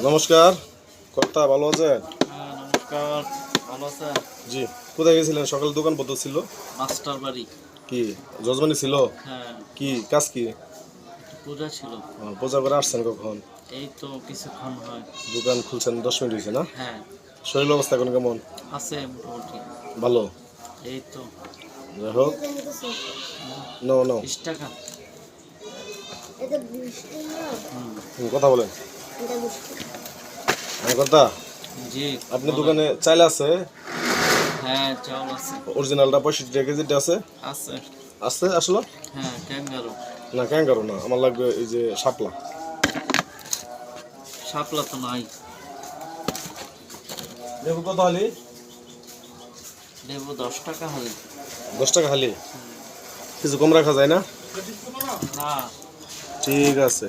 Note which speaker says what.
Speaker 1: নমস্কার কর্তা, ভালো আছেন?
Speaker 2: হ্যাঁ নমস্কার, ভালো আছেন?
Speaker 1: জি। কোথায় গেছিলেন? সকালে দোকান বন্ধ ছিল।
Speaker 2: মাস্টার বাড়ি।
Speaker 1: কি যজমানি ছিল?
Speaker 2: হ্যাঁ,
Speaker 1: কি কাজ কি?
Speaker 2: পূজা ছিল।
Speaker 1: পূজা করে আসছেন কখন?
Speaker 2: এই তো কিছুক্ষণ হয়।
Speaker 1: দোকান খুলছেন 10 মিনিট হয়েছে না?
Speaker 2: হ্যাঁ,
Speaker 1: শরীর অবস্থা এখন কেমন?
Speaker 2: আছে মোটামুটি।
Speaker 1: ভালো।
Speaker 2: এই তো
Speaker 1: যাই হোক, নাও নাও
Speaker 2: 20 টাকা।
Speaker 1: কথা বলেন। কর্তা,
Speaker 2: জি
Speaker 1: আপনি
Speaker 2: বলেন।
Speaker 1: দোকানে চাইলে আছে?
Speaker 2: হ্যাঁ, চাউল আছে।
Speaker 1: অরিজিনালটা 65 কেজিটা আছে?
Speaker 2: আছে।
Speaker 1: আছে আসলে?
Speaker 2: হ্যাঁ, ক্যাঙ্গারু।
Speaker 1: না ক্যাঙ্গারো না, আমার লাগবে এই যে শাপলা।
Speaker 2: শাপলা তো নাই।
Speaker 1: লেবু কত হালি?
Speaker 2: লেবু 10 টাকা হলে।
Speaker 1: 10 টাকা হালি? কিছু কম রাখা যায় না?
Speaker 2: না,
Speaker 1: ঠিক আছে।